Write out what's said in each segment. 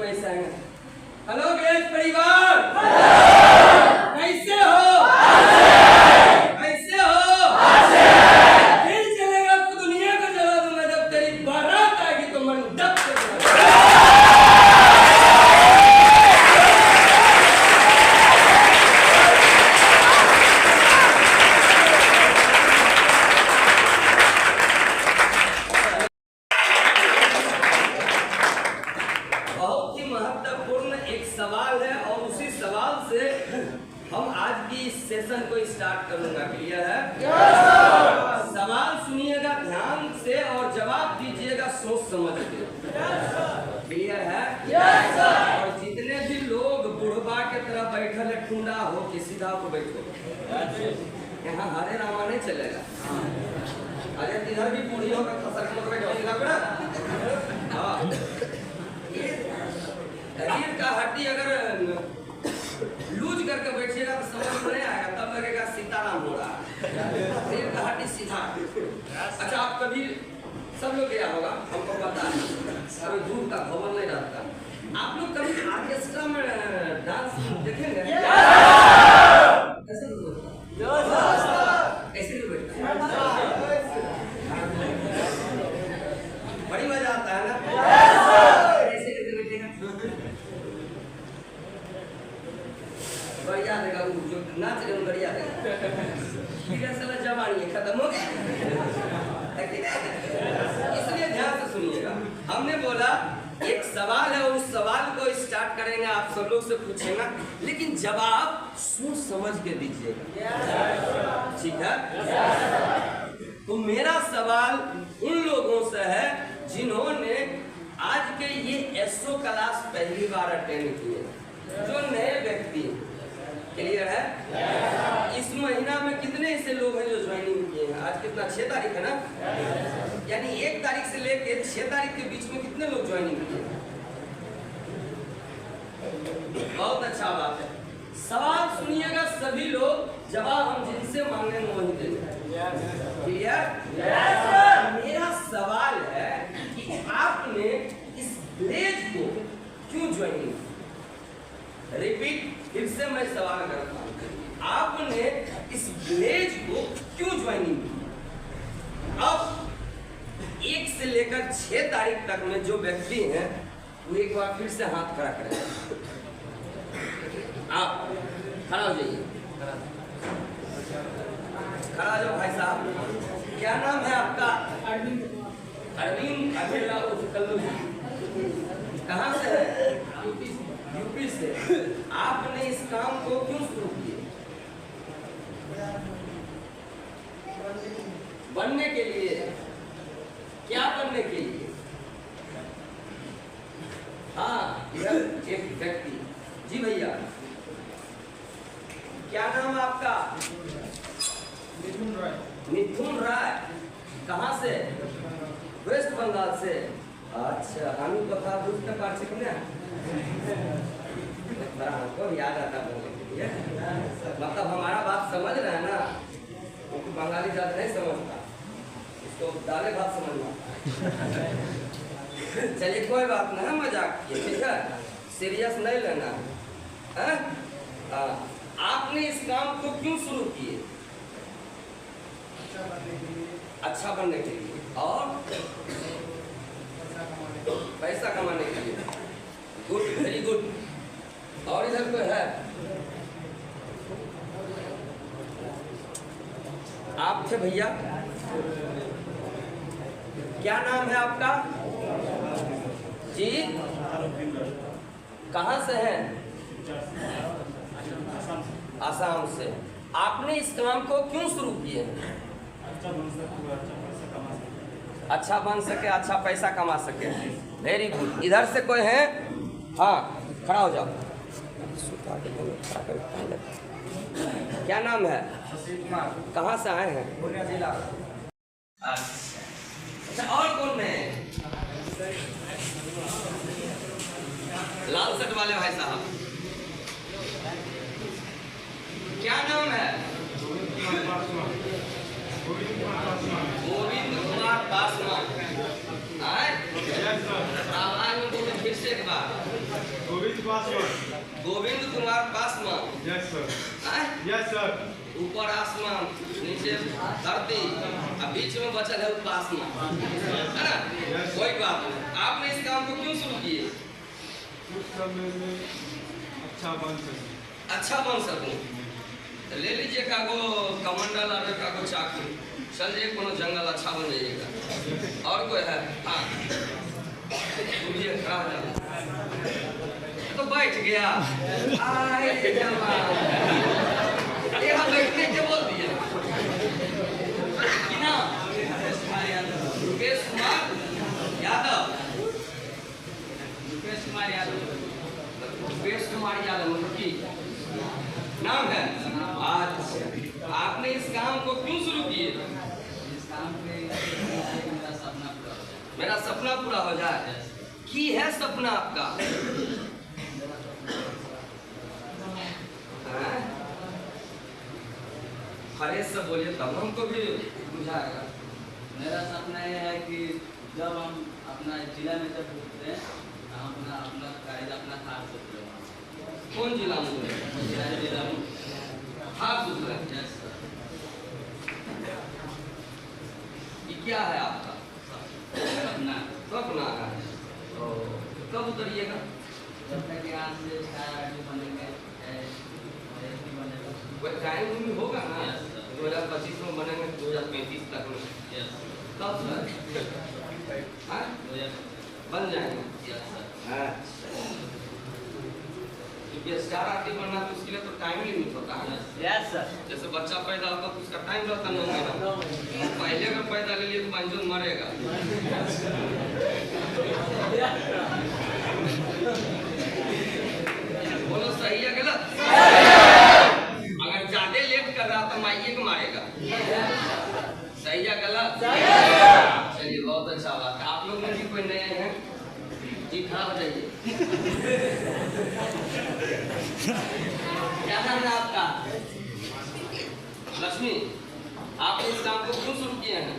ऐसा है। Hello guest परिवार, कैसे हो? कैसे हो? दिल चलेगा तो दुनिया को जला दूंगा, जब तेरी बारात आएगी तो मंडप से सवाल है और उसी सवाल से हम आज की इस सेशन को स्टार्ट करूंगा। क्लियर है? सवाल सुनिएगा ध्यान से और जवाब दीजिएगा सोच समझ के। क्लियर है? और जितने भी लोग बुढ़बा के तरह बैठल है, ठुंडा हो के सीधा को बैठो। यहाँ हरे रामा नहीं चलेगा। अरे इधर भी बूढ़ी होकर खसक मत बैठो। शरीर का हड्डी अगर लूज करके बैठिएगा तो समझ में नहीं आएगा, तब लगेगा सीताराम हो रहा है। शरीर का हड्डी सीधा। अच्छा, आप कभी सब लोग गया होगा, हमको पता है, कभी दूर का भवन नहीं रहता। आप लोग कभी ऑर्केस्ट्रा में डांस देखेंगे? कैसे कैसे बड़ी मजा आता है ना? बढ़िया देगा, जो नाच रहे हैं बढ़िया देगा। जवानी खत्म हो गया। इसलिए ध्यान से सुनिएगा। हमने बोला एक सवाल है, उस सवाल को स्टार्ट करेंगे, आप सब लोग से पूछेंगे, लेकिन जवाब सोच समझ के दीजिएगा। ठीक है? तो मेरा सवाल उन लोगों से है जिन्होंने आज के ये एसओ क्लास पहली बार अटेंड किए, जो नए व्यक्ति हैं। क्लियर है? इस महीना में कितने ऐसे लोग हैं जो ज्वाइनिंग किए हैं? आज कितना? 6 तारीख है ना? यानी 1 तारीख से लेकर 6 तारीख के बीच में कितने लोग ज्वाइनिंग किए? बहुत अच्छा बात है। सवाल सुनिएगा सभी लोग, जवाब हम जिनसे मांगेंगे वही देंगे। क्लियर? मेरा सवाल है कि आपने इस विलेज को क्यों ज्वाइनिंग? रिपीट, फिर से मैं सवाल करता हूँ, आपने इस विलेज को क्यों ज्वाइनिंग की? अब 1 से लेकर 6 तारीख तक में जो व्यक्ति हैं वो एक बार फिर से हाथ खड़ा करें। आप खड़ा हो जाइए, खड़ा हो जाओ भाई साहब। क्या नाम है आपका? अरविंद कल्लू। कहाँ से है? यूपी से। आपने इस काम को क्यों शुरू किए? बनने के लिए। क्या बनने के लिए? हाँ, एक व्यक्ति। जी भैया, क्या नाम है आपका? मिथुन राय। कहाँ से? वेस्ट बंगाल से। अच्छा, हम कथा दूसरे पार्ट से कितने हमको याद आता बोलने के लिए। मतलब हमारा बात समझ रहे हैं ना? क्योंकि बंगाली ज्यादा नहीं समझता, इसको दाले बात समझना। चलिए कोई बात नहीं है, मजाक किए, ठीक है? सीरियस नहीं लेना है। आपने इस काम को क्यों शुरू किए? अच्छा बनने के लिए और पैसा कमाने के लिए। Good, very good. और इधर कोई है? आप थे भैया? क्या नाम है आपका? जी, कहाँ से हैं? आसाम से। आपने इस काम को क्यों शुरू किए? अच्छा बन सके, अच्छा पैसा कमा सके। Very good. इधर से कोई है? हाँ, खड़ा हो जाओ। क्या नाम है? कहाँ से आए हैं? पूर्णिया जिला। अच्छा, और कौन है? लाल शर्ट वाले भाई साहब, क्या नाम है? गोविंद कुमार पासवान। आवाज में बोलो फिर से एक बार। Govind Paswan. Govind Kumar Paswan. Yes sir. Yes sir. ऊपर आसमान, नीचे धरती, अब बीच में बचा है पासवान, है ना? कोई बात नहीं। आपने इस काम को क्यों शुरू किए? कुछ समय में अच्छा बन सकूं। तो ले लीजिए कागो कमंडल और कागो चाकू, चल जाइए कोनो जंगल, अच्छा बन जाइएगा। और कोई है? हाँ, खड़ा हो जाओ। तो बैठ गया। आए जवान, यहाँ बैठने के बोल दिया कि ना? रुपेश कुमार यादव। रुपेश कुमार यादव की नाम है। आज आपने इस काम को क्यों शुरू किए? इस काम पे मेरा सपना पूरा हो जाए। की है सपना आपका? हरे से बोलिए तब हमको भी बुझाएगा। मेरा सपना ये है कि जब हम अपना जिला में जब घूमते हैं हम अपना कायदा अपना खास होते हैं। कौन जिला में? जिला में खास दूसरा। Yes sir. ये क्या है आपका अपना सपना है? तो कब उतरिएगा? जब तक यहाँ से बनेंगे वह टाइम भी होगा ना? Yes, sir. 2025 में बनेंगे, 2035 तक में। यस तब सर हाँ? बन जाएंगे। Yes sir. क्योंकि स्टार आर्टिस्ट बनना तो उसके लिए तो टाइम लिमिट होता है। Yes sir. जैसे बच्चा पैदा होता है तो उसका टाइम रहता है 9 महीना। पहले अगर पैदा ले लिए तो बंजर मरेगा। बोलो सही है गलत? अगर ज्यादा लेट कर रहा तो माइये को मारेगा। सही है गलत? चलिए बहुत अच्छा बात है। आप लोग में भी कोई नए हैं जी, खड़ा हो जाइए। क्या नाम है आपका? लक्ष्मी। आप इस काम को क्यों शुरू किए हैं?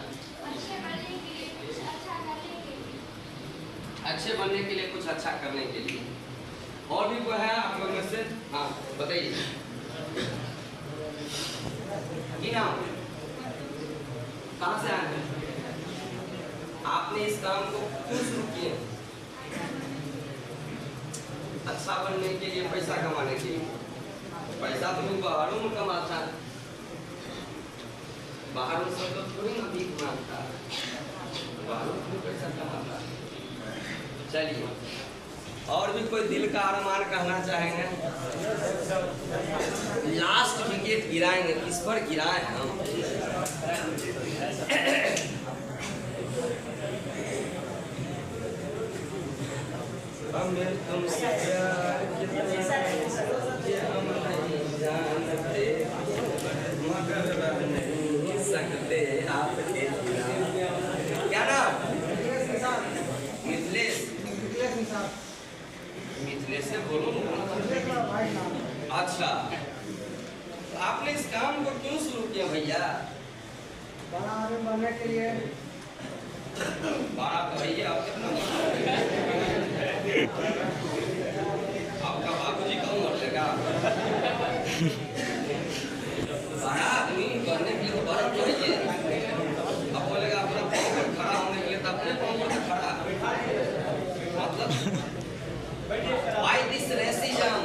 अच्छे बनने के लिए, कुछ अच्छा करने के लिए। और भी कोई है आप लोग में से? हाँ बताइए। नाम? कहाँ से आए हैं? आपने इस काम को क्यों शुरू किए? अच्छा बनने के लिए, पैसा कमाने के लिए। पैसा तो लोग बाहरों में कमाता है, बाहरों से तो थोड़ी ना भीख मांगता है, बाहरों में पैसा कमाता है। चलिए, और भी कोई दिल का अरमान कहना चाहेंगे? लास्ट विकेट गिराएंगे, किस पर गिराए हम? हमें तुमसे प्यार हम नहीं जानते, मगर रह नहीं सकते आपके बिना। क्या नाम? मिथिलेश। मिथिलेश से बोलो। अच्छा, तो आपने इस काम को क्यों शुरू किया भैया? बड़ा आदमी बनने के लिए। बड़ा तो भैया आप कितना आपका बाबूजी का उम्र लगा। बड़ा आदमी बनने के लिए तो बड़ा चाहिए। अब बोलेगा अपना पाँव पर खड़ा होने के लिए तो अपने पाँव पर खड़ा, मतलब why this racism?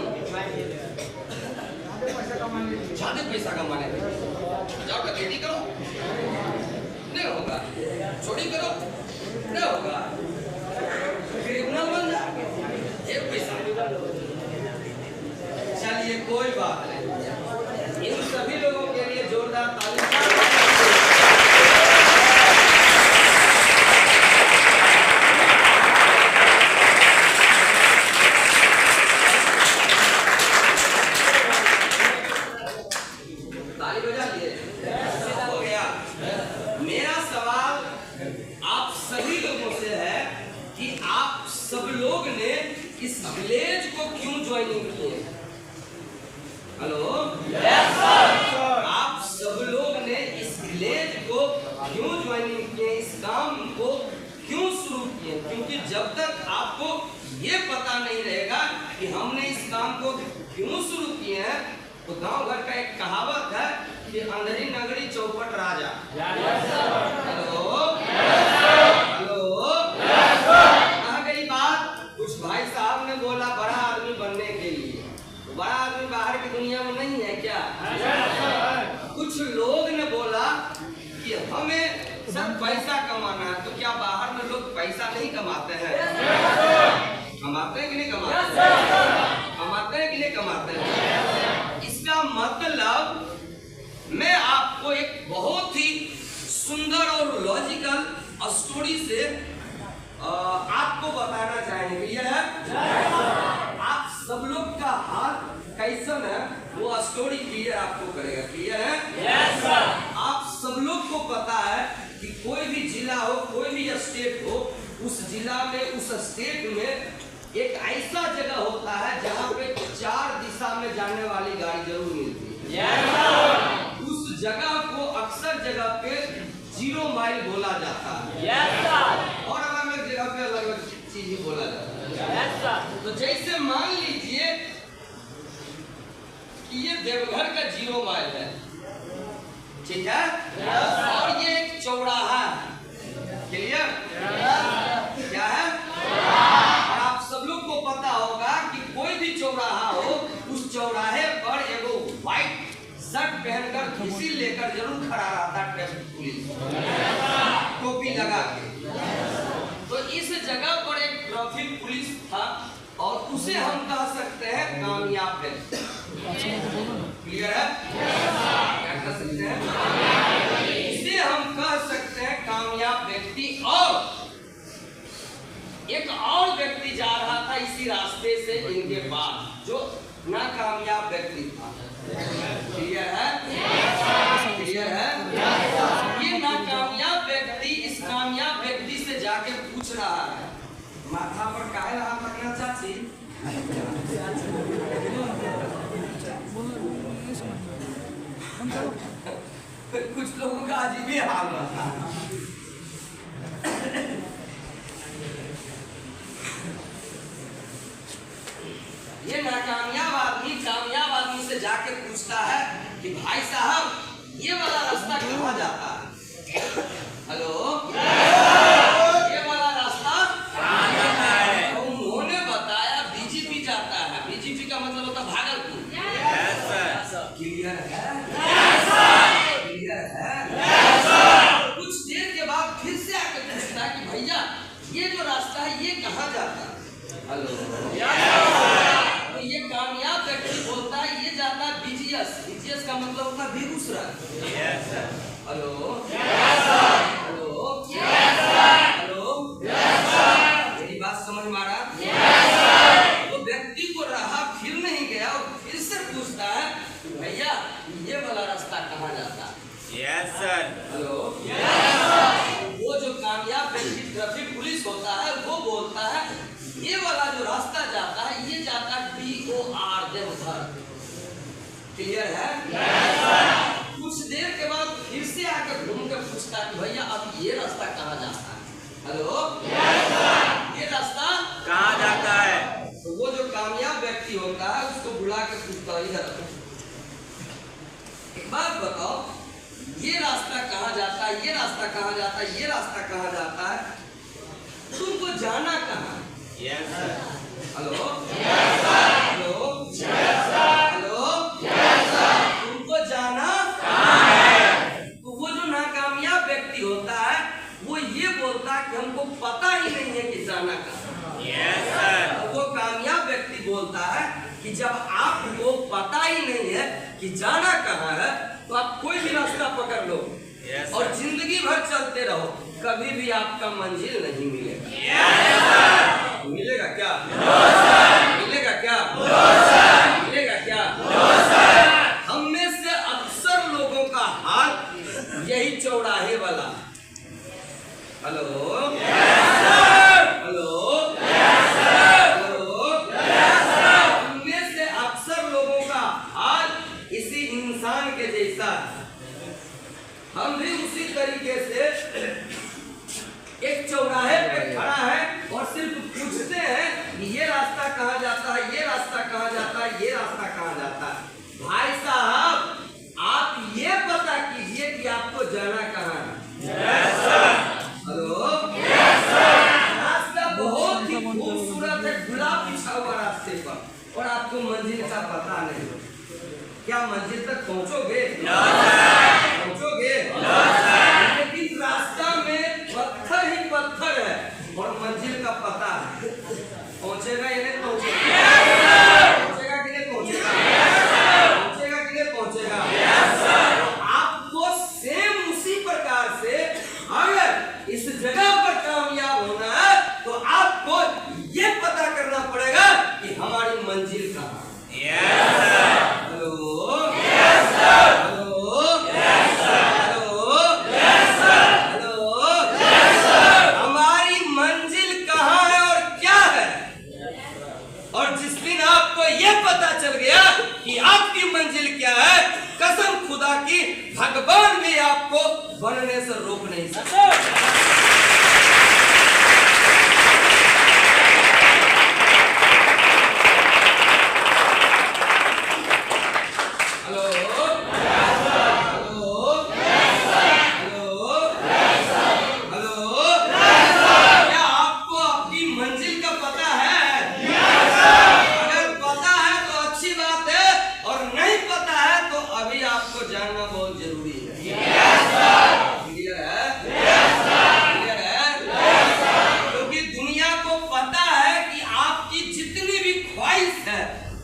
ज्यादा पैसा कमाने जाओ, खेती करो, नहीं होगा। चोरी करो, नहीं होगा। क्रिमिनल बन जाओ, ये पैसा। चलिए कोई बात नहीं, इन सभी लोगों के लिए जोरदार ताली। Hello, yes sir. आप सब लोग ने इस विलेज को क्यों ज्वाइनिंग किए, इस काम को क्यों शुरू किए? क्योंकि जब तक आपको ये पता नहीं रहेगा कि हमने इस काम को क्यों शुरू किए हैं, तो गांव घर का एक कहावत है कि अंधरी नगरी चौपट राजा। हेलो हेलो, कहाँ गई बात? कुछ भाई साहब ने बोला बड़ा आदमी बनने के लिए, तो बड़ा आदमी बाहर की दुनिया में नहीं है क्या? कुछ लोग ने बोला कि हमें सब पैसा कमाना है, तो क्या बाहर में लोग पैसा नहीं कमाते हैं? कमाते हैं कि नहीं कमाते हैं? कमाते हैं कि नहीं कमाते हैं? इसका मतलब मैं आपको एक बहुत ही सुंदर और लॉजिकल स्टोरी से आपको बताना चाहेंगे। क्लियर है? आप सब लोग का हाथ कैसन है वो स्टोरी क्लियर आपको करेगा। क्लियर है? Yes sir. आप सब लोग को पता है कि कोई भी जिला हो, कोई भी स्टेट हो, उस जिला में, उस स्टेट में एक ऐसा जगह होता है जहाँ पे 4 दिशा में जाने वाली गाड़ी जरूर मिलती है। उस जगह को अक्सर जगह पे 0 माइल बोला जाता है, और अलग अलग जगह पे अलग अलग चीज ही बोला जाता है। तो जैसे मान लीजिए कि ये देवघर का 0 माइल है, ठीक है, और ये एक चौराहा है। क्लियर? क्या है? और आप सब लोग को पता होगा कि कोई भी चौराहा हो, उस चौराहे पर एगो व्हाइट शर्ट पहनकर खिसी लेकर जरूर खड़ा रहता ट्रैफिक पुलिस, टोपी लगा के। तो इस जगह पर एक ट्रैफिक पुलिस था, और उसे हम कह सकते हैं कामयाब व्यक्ति। क्लियर है? क्या कह सकते हैं? इसे हम कह सकते हैं कामयाब व्यक्ति। और एक और व्यक्ति जा रहा था इसी रास्ते से इनके पास, जो नाकामयाब व्यक्ति था। क्लियर है? क्लियर है? ये नाकामयाब व्यक्ति इस कामयाब व्यक्ति से जाके पूछ रहा है, माथा पर काहे हाथ रखना चाची? कुछ लोगों का अजीब ही हाल रहता है। ये नाकामयाब आदमी कामयाब आदमी से जाके पूछता है कि भाई साहब ये वाला रास्ता कहाँ जाता है? हेलो, ये वाला रास्ता कहाँ जाता है? उन्होंने बताया बीजेपी जाता है। बीजेपी का मतलब होता है भागलपुर। क्लियर है? क्लियर है? कुछ देर के बाद फिर से आकर पूछता है कि भैया ये जो रास्ता है ये कहाँ जाता है? हेलो, तो ये कामयाब व्यक्ति बोलता है ये जाता है बीजीएस। बीजीएस का मतलब होता है बेगूसराय। हेलो हेलो हेलो, मेरी बात समझ में आ रहा? तो व्यक्ति को रहा फिर नहीं गया और फिर से पूछता है भैया ये वाला रास्ता कहाँ जाता है? Yes sir. हेलो, वो जो कामयाब व्यक्ति ट्रैफिक पुलिस होता है वो बोलता है ये वाला जो रास्ता जाता है ये जाता है DOR देवघर। क्लियर है? कुछ देर के बाद फिर से आकर घूम कर पूछता है भैया अब ये रास्ता कहाँ जाता है? हेलो, ये रास्ता कहाँ जाता है? तो वो जो कामयाब व्यक्ति होता है उसको बुला के पूछता है इधर एक बात बताओ, ये रास्ता कहाँ जाता है? ये रास्ता कहाँ जाता है? ये रास्ता कहाँ जाता है? तुमको जाना कहाँ? Yes sir. Hello hello hello, तुमको जाना कहाँ है? तो वो जो नाकामयाब व्यक्ति होता है वो ये बोलता है कि हमको पता ही नहीं है कि जाना कहाँ। Yes sir. वो कामयाब व्यक्ति बोलता है कि जब आपको पता ही नहीं है कि जाना कहाँ है तो आप कोई भी रास्ता पकड़ लो और जिंदगी भर चलते रहो, कभी भी आपका मंजिल नहीं मिलेगा। मिलेगा क्या? मिलेगा क्या? मिलेगा क्या? हम में से अक्सर लोगों का हाल यही चौराहे वाला। हेलो हेलो हेलो, हम में से अक्सर लोगों का हाल इसी इंसान के जैसा। हम भी उसी तरीके से एक चौराहे पे खड़ा है और सिर्फ पूछते हैं कि बिछा हुआ रास्ते पर और आपको मंजिल का पता नहीं, क्या मंजिल तक पहुंचोगे? पहुंचोगे? लेकिन रास्ता में पत्थर ही पत्थर है और मंजिल का पता है। पहुंचेगा या नहीं पहुंचेगा? पहुंचेगा कि नहीं पहुंचेगा? पहुंचेगा कि नहीं पहुंचेगा? आपको सेम उसी प्रकार से अगर इस जगह पर कामयाब होना है तो आपको ये पता करना पड़ेगा कि हमारी मंजिल कहाँ है। हेलो, हमारी मंजिल कहाँ है और क्या है? और जिस दिन आपको ये पता चल गया कि आपकी मंजिल क्या है, कसम खुदा की भगवान भी आपको बनने से रोक नहीं सकता।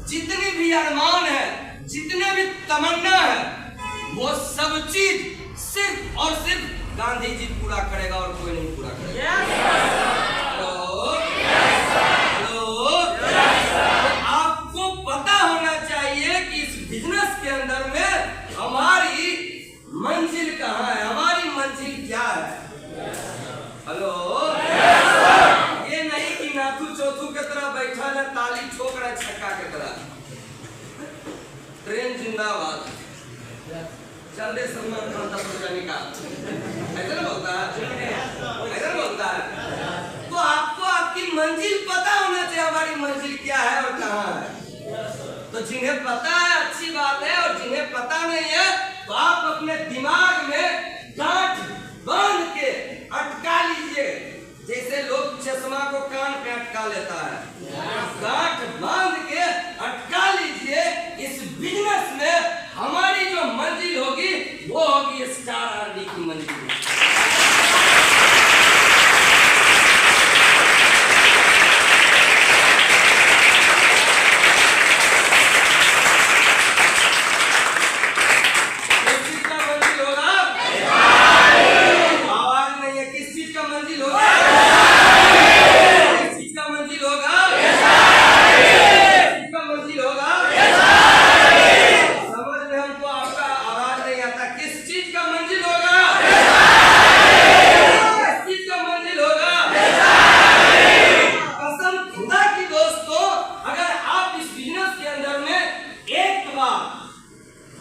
जितनी भी अरमान है, जितने भी तमन्ना है, वो सब चीज सिर्फ और सिर्फ गांधी जी पूरा करेगा और कोई नहीं पूरा करेगा। आपको पता होना चाहिए कि इस बिजनेस के अंदर में हमारी मंजिल कहाँ है, हमारी मंजिल क्या है। हेलो, ये नहीं कि नाथू चौथू के तरह बैठा है ताली ठोक रहा है छक्का के तरह। ट्रेन जिंदाबाद, चल दे सलमान खान 10 रुपया निकाल, ऐसा ना बोलता है, ऐसा ना बोलता है। तो आपको आपकी मंजिल पता होना चाहिए, हमारी मंजिल क्या है और कहाँ है। तो जिन्हें पता है अच्छी बात है, और जिन्हें पता नहीं है तो आप अपने दिमाग में गांठ बांध के अटका लीजिए, जैसे लोग चश्मा को कान पे अटका लेता है। गांठ बांध के अटका लीजिए। इस बिजनेस में हमारी जो मंजिल होगी वो होगी स्टार आरडी की मंजिल।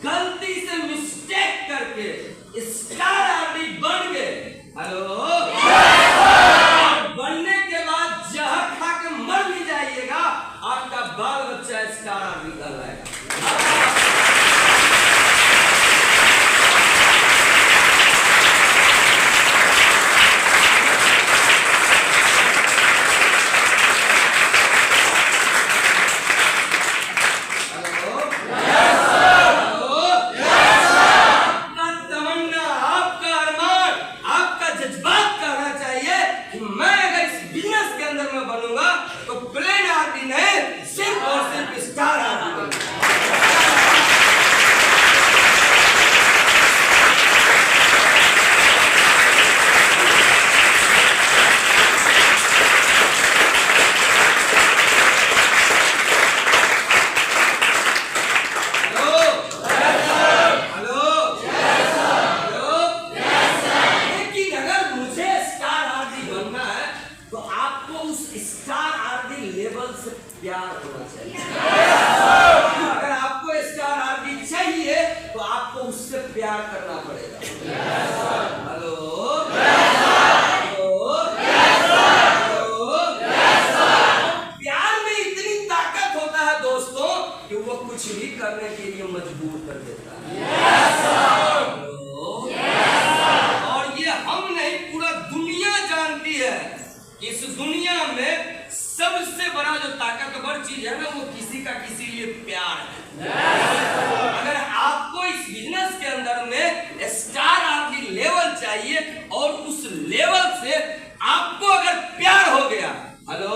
गलती से मिस्टेक करके स्टार आरडी बन गए, हेलो, बनने के बाद जहर खा के मर भी जाइएगा, आपका बाल बच्चा स्टार आरडी कहलाएगा। प्यार होना चाहिए। अगर आपको स्टार आरडी चाहिए तो आपको उससे प्यार करना पड़ेगा। हेलो, प्यार में इतनी ताकत होता है दोस्तों कि वो कुछ भी करने के लिए मजबूर कर देता है। और ये हम नहीं, पूरा दुनिया जानती है। इस दुनिया में सबसे बड़ा जो ताकतवर चीज है ना वो किसी का किसी लिए प्यार है। अगर आपको इस बिजनेस के अंदर में स्टार आदमी लेवल चाहिए और उस लेवल से आपको अगर प्यार हो गया, हेलो,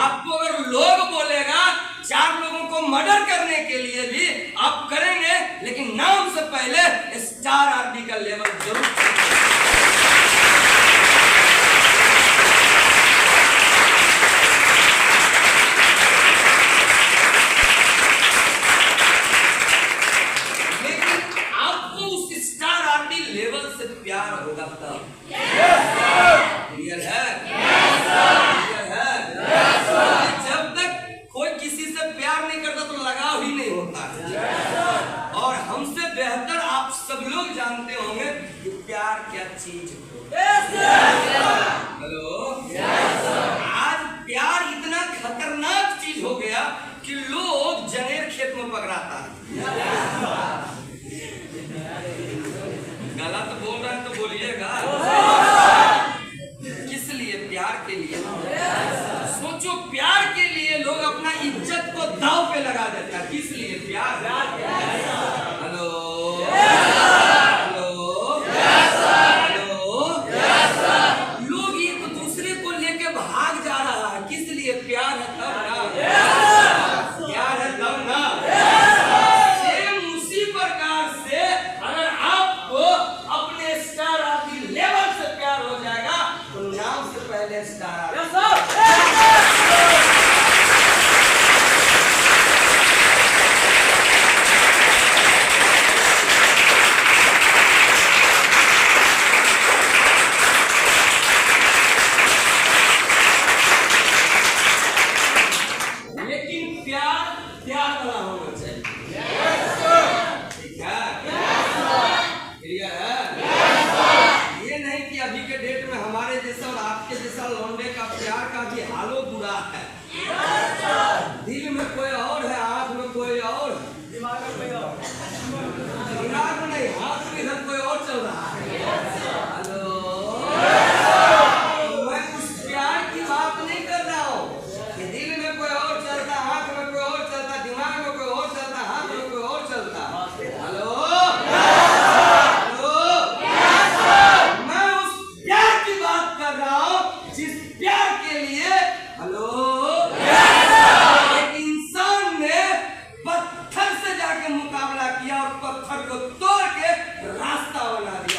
आपको अगर लोग बोलेगा 4 लोगों को मर्डर करने के लिए भी आप करेंगे, लेकिन नाम से पहले स्टार आदमी का लेवल जरूर। प्यार होगा तब। क्लियर है? क्लियर है? जब तक कोई किसी से प्यार नहीं करता तो लगाव ही नहीं होता है। और हमसे बेहतर आप सब लोग जानते होंगे कि प्यार क्या चीज है। हेलो, आज प्यार इतना खतरनाक चीज हो गया कि लोग जनेर खेत में पकड़ाता है। गलत बोल रहे हैं तो बोलिएगा। किस लिए? प्यार के लिए। सोचो, प्यार के लिए लोग अपना इज्जत को दांव पे लगा देते हैं। किस लिए? प्यार। हेलो, हेलो, हेलो, लोग एक दूसरे को लेके भाग जा रहा है। किस लिए? प्यार है तब ना, प्यार है तब ना। दिल में कोई और है, आंख में कोई और, दिमाग में कोई और, दिमाग में नहीं, हाथ में इधर कोई और चल रहा है। हेलो, मैं उस प्यार की बात नहीं कर रहा हूँ कि दिल में कोई और चलता, आंख में कोई और चलता, दिमाग में कोई और चलता, हाथ में कोई और चलता। हेलो, हेलो, मैं उस प्यार की बात कर रहा हूँ जिस प्यार के लिए, हेलो, मुकाबला किया और पत्थर को तोड़ के रास्ता बना दिया।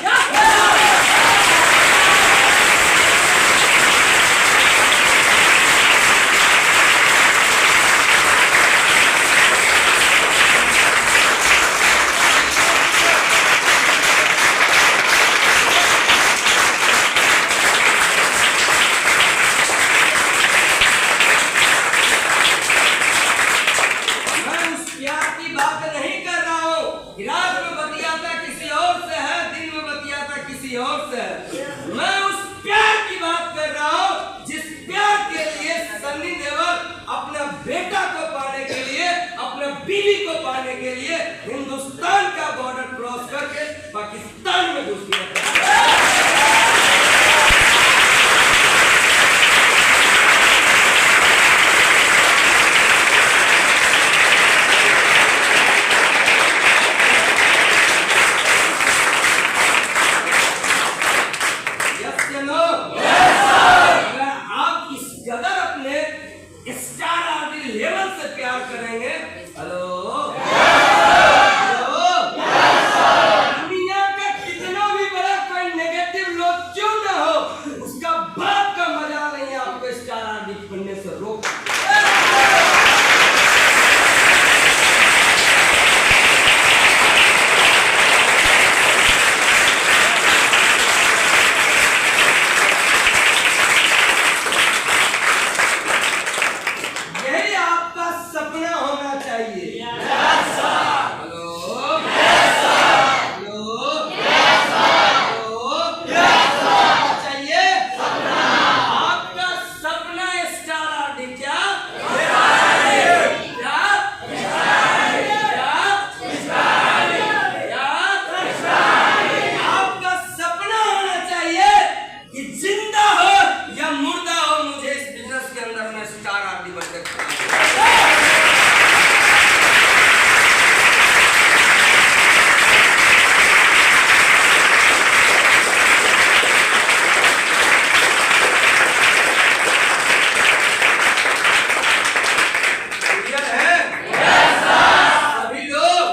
मैं उस प्यार की बात कर रहा हूँ जिस प्यार के लिए सन्नी देओल अपने बेटा को पाने के लिए, अपने बीवी को पाने के लिए हिंदुस्तान का बॉर्डर क्रॉस करके पाकिस्तान में घुस गया। समझ कर खड़ा हो। क्लियर है? सभी लोग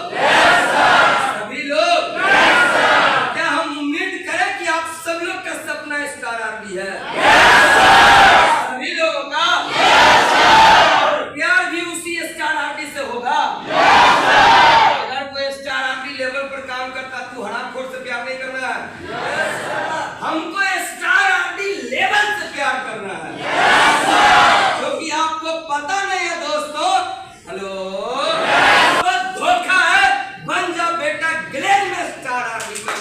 सभी लोग क्या हम उम्मीद करें कि आप सब लोग का सपना स्टार आरडी है? सभी लोगों का प्यार भी उसी स्टार आरडी से होगा। अगर कोई स्टार आरडी लेवल पर काम करता तू हरामखोर से प्यार नहीं करना है। हमको स्टार आरडी लेवल से प्यार करना है, क्योंकि आपको पता नहीं है दोस्तों। हेलो, बहुत धोखा है। बन जा बेटा ग्लेन में स्टार आरडी का।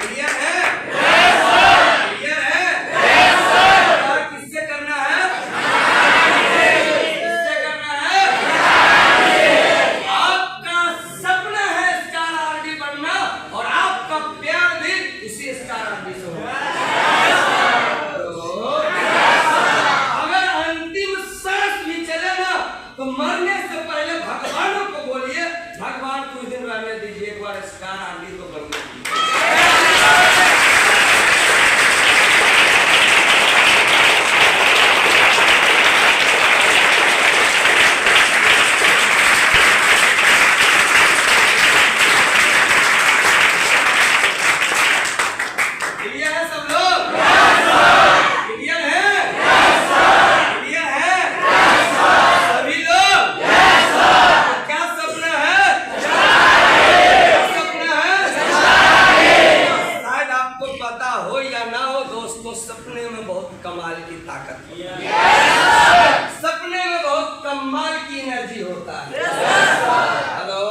क्लियर है? क्लियर है? और किससे करना है? किससे करना है? आपका सपना है स्टार आरडी बनना, और आपका प्यार भी इसी स्टार आरडी से होगा। तो अगर अंतिम सांस भी चले ना, तो मरने से पहले भगवानों को बोलिए, भगवान कुछ दिन रहने दीजिए, एक बार स्टार आरडी को बनने दीजिए। क्लियर है सब लोग? क्लियर है? क्लियर है? सभी लोग? क्या सपना है? क्या सपना है? शायद आपको पता हो या ना हो दोस्तों, सपने में बहुत कमाल की ताकत होती है। सपने में बहुत कमाल की एनर्जी होता है। हेलो,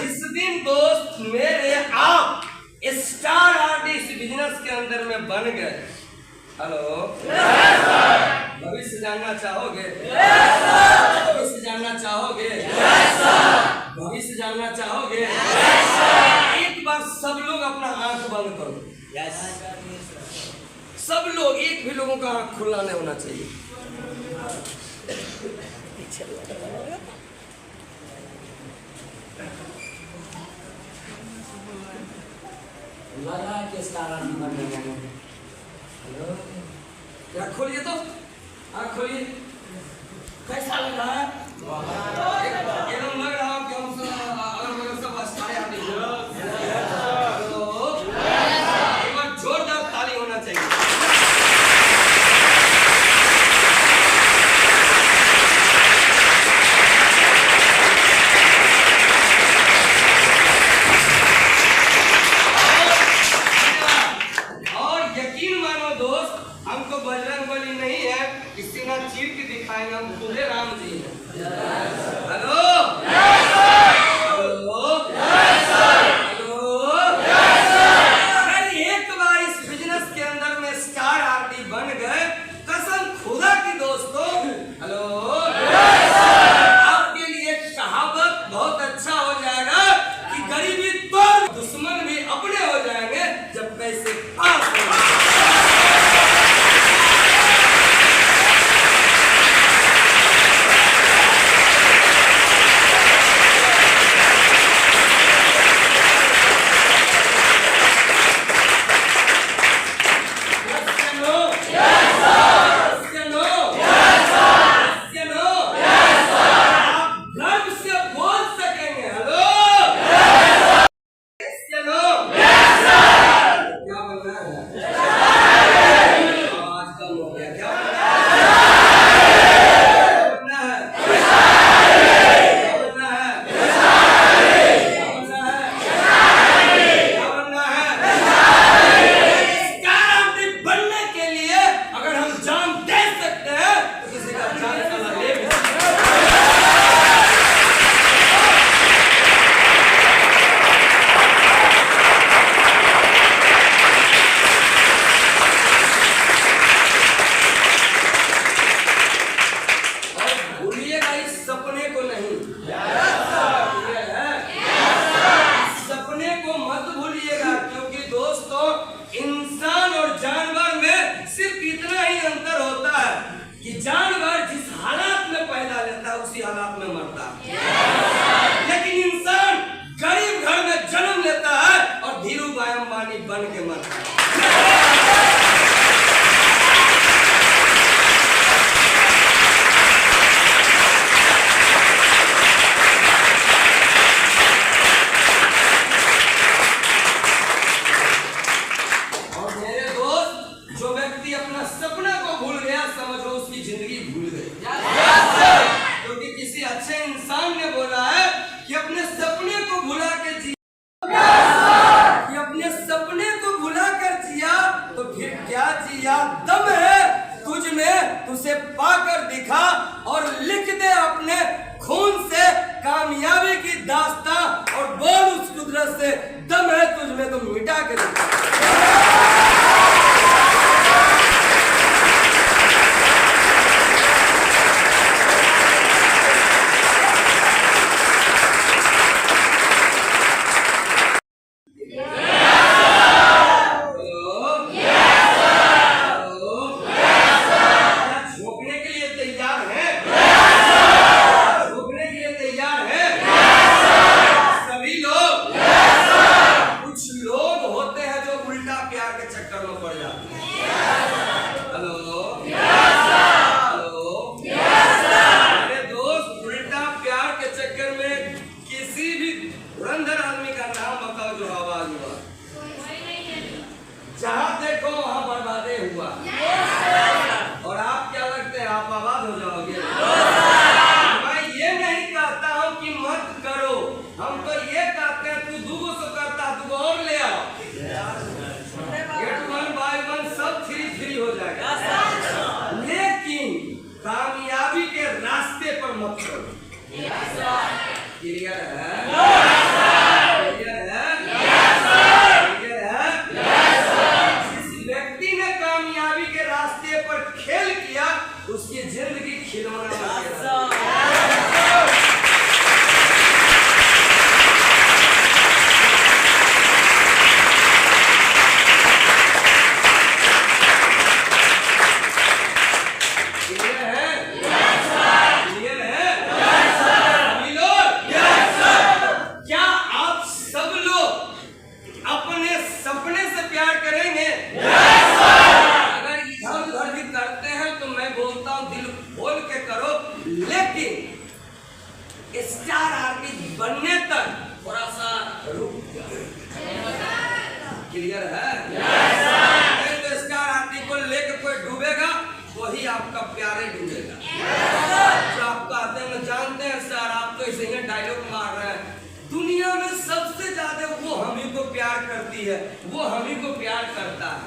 जिस दिन दोस्त मेरे आप स्टार आरडी इस बिजनेस के अंदर में बन गए, हेलो, भविष्य जानना चाहोगे? भविष्य जानना चाहोगे? भविष्य जानना चाहोगे? एक बार सब लोग अपना आंख बंद करो। सब लोग, एक भी लोगों का आंख खुला नहीं होना चाहिए। लगा कि स्टार आरडी बन गए हैं। हेलो, क्या खोलिए तो आँख खोलिए। कैसा लग रहा है? एकदम लग रहा है कि हम सब सब स्टार आरडी हैं। तो एक बार जोरदार ताली होना चाहिए। और यकीन मानो दोस्त, हमको बजरंगबली नहीं है कि सीना चीर के दिखाएंगे, हम खुदे राम जी हैं। Hello, hello, hello. अगर एक बार इस बिजनेस के अंदर में स्टार आरडी बन गए, कसम खुदा की दोस्तों, हेलो, आपके लिए कहावत बहुत अच्छा हो जाएगा कि गरीबी तो दुश्मन भी अपने हो जाएंगे जब पैसे पास हो जाएंगे। कि जानवर जिस हालात में पैदा लेता है उसी हालात में मरता है, लेकिन इंसान गरीब घर में जन्म लेता है और धीरूभाई अंबानी बन के मरता है। अपना सपना को भूल गया, समझो उसकी जिंदगी भूल गई। क्योंकि किसी अच्छे इंसान ने बोला है कि अपने सपने को भुला के जिया, कि अपने सपने को भुला कर जिया तो फिर क्या जिया। दम है तुझ में, तुझे पाकर दिखा और लिख दे अपने खून से कामयाबी की दास्तां और बोल उस कुदरत से, दम है तुझ में तो मिटा के दिखा। जहां देखो वहां बर्बादे हुआ। और आप क्या लगते हैं आप आबाद हो जाओगे? मैं ये नहीं कहता हूं कि मत करो, हम तो ये कहते हैं तू दूगो सो करता दूगो और ले आओ, गेट 1 बाय 1 सब फ्री हो जाएगा। लेकिन कामयाबी के रास्ते पर मत चलो। क्लियर है? खेल किया उसकी जिंदगी खिलौना बन गया। क्या आप सब लोग अपने सपने से प्यार करेंगे? करते हैं तो मैं बोलता हूं दिल खोल के करो, लेकिन स्टार आर्टिस्ट बनने तक थोड़ा सा रुक जाओ। क्लियर है? नहीं तो स्टार आर्टिस्ट को लेकर कोई डूबेगा वही आपका प्यारे डूबेगा। जो आप कहते हैं जानते हैं सर आप तो ऐसे ही डायलॉग मार रहे हैं, दुनिया में सबसे ज्यादा वो हमी को प्यार करती है, वो हमी को प्यार करता है।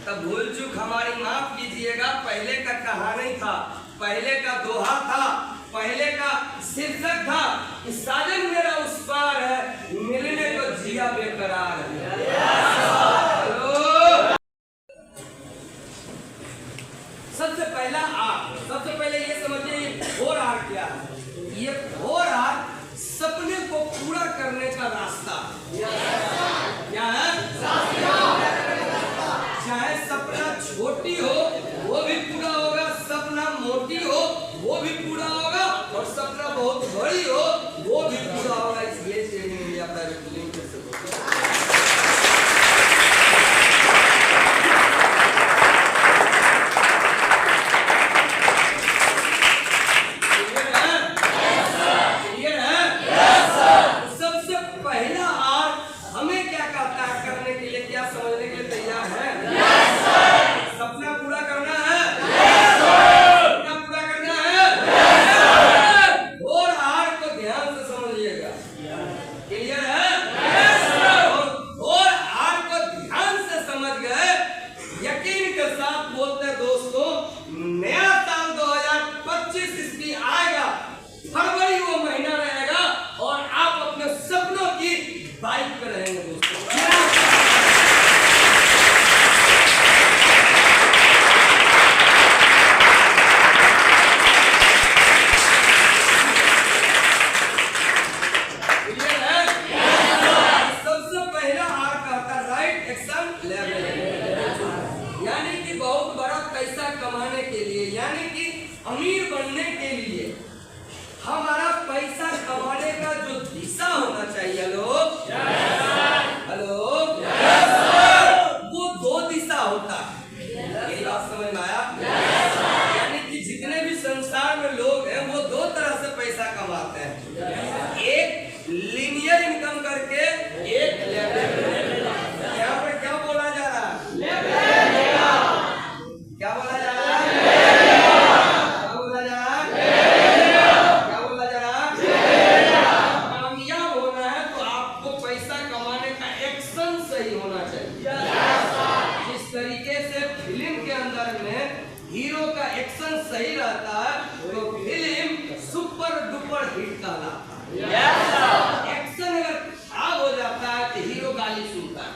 तब भूल चूक हमारी माफ कीजिएगा, पहले का कहानी था, पहले का दोहा था, पहले का शीर्षक था कि साजन मेरा उस पार है, मिलने को जिया बेकरार है। सबसे पहला आर, सबसे पहले ये समझिए घोर आर क्या है। ये घोर आर सपने को पूरा करने का रास्ता क्या है? चाहे सपना छोटी हो वो भी पूरा होगा, सपना मोटी हो वो भी पूरा होगा, और सपना बहुत बड़ी हो वो भी पूरा होगा। इसलिए ट्रेनिंग इंडिया प्राइवेट लिमिटेड से क्लियर है? पैसा कमाने के लिए, यानी कि अमीर बनने के लिए हमारा पैसा कमाने का जो दिशा होना चाहिए, हेलो, वो 2 दिशा होता है। ये बात समझ में आया? यानी कि जितने भी संसार में लोग हैं वो 2 तरह से पैसा कमाते हैं, एक लीनियर इनकम करके, एक लेवरेज। यहाँ पर क्या बोला जा रहा है? क्या बोला जा रहा है? क्या बोला जा रहा है? क्या बोला जा रहा है? कामयाब होना है तो आपको पैसा कमाने का एक्शन सही होना चाहिए। जिस तरीके से फिल्म के अंदर में हीरो का एक्शन सही रहता है तो फिल्म सुपर डुपर हिट कहलाता है। एक्शन अगर खराब हो जाता है तो हीरो गाली सुनता है।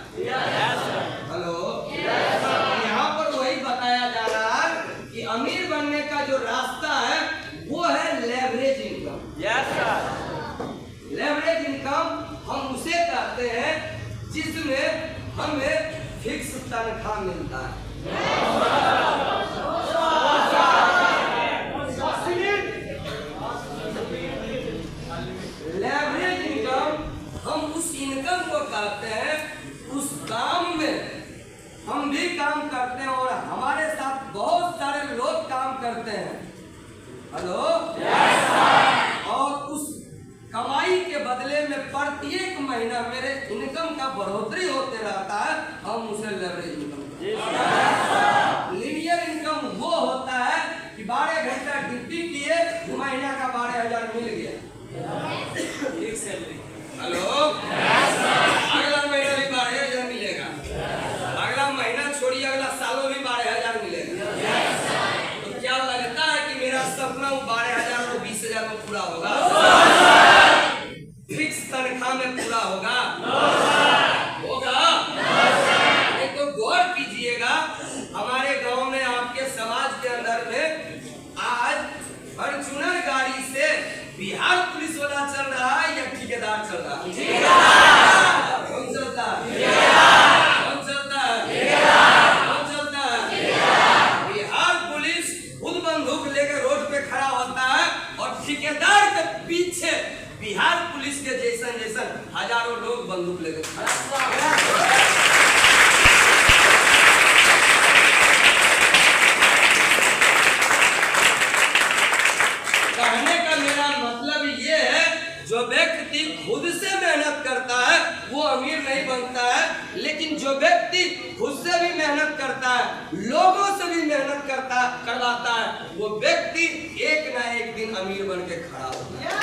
हेलो, यहाँ पर वही बताया जा रहा है कि अमीर बनने का जो रास्ता है वो है लेवरेज इनकम। लेवरेज इनकम हम उसे कहते हैं जिसमें हमें फिक्स तनख्वाह मिलता है। लेवरेज इनकम हम उस इनकम को कहते हैं, उस काम में हम भी काम करते हैं और हमारे साथ बहुत सारे लोग काम करते हैं। हेलो, और उस कमाई के बदले में प्रत्येक महीना मेरे इनकम का बढ़ोतरी होते रहता है, हम उसे लेवरेज इनकम। लीनियर इनकम वो होता है कि 12 घंटा ड्यूटी किए, महीना का 12,000 मिल गया। हेलो, अगला महीना भी 12,000 मिलेगा, अगला महीना छोड़िए अगला सालों भी 12,000 मिलेगा। तो क्या लगता है कि मेरा सपना 12,000 और 20,000 में पूरा होगा? फिक्स तनख्वाह में पूरा होगा? नहीं तो गौर कीजिएगा, हमारे गांव में, आपके समाज के अंदर में आज फॉर्च्यूनर गाड़ी से बिहार पुलिस वाला चल रहा है या ठेकेदार चल रहा है? कौन चलता है? कौन चलता है? कौन चलता है? बिहार पुलिस खुद बंदूक लेकर रोड पे खड़ा होता है और ठेकेदार के पीछे बिहार पुलिस के जैसन हजारों लोग बंदूक लेकर खड़ा। कहने का मेरा मतलब ये है, जो व्यक्ति खुद से मेहनत करता है वो अमीर नहीं बनता है, लेकिन जो व्यक्ति खुद से भी मेहनत करता है, लोगों से भी मेहनत करवाता है, वो व्यक्ति एक ना एक दिन अमीर बन के खड़ा होता है।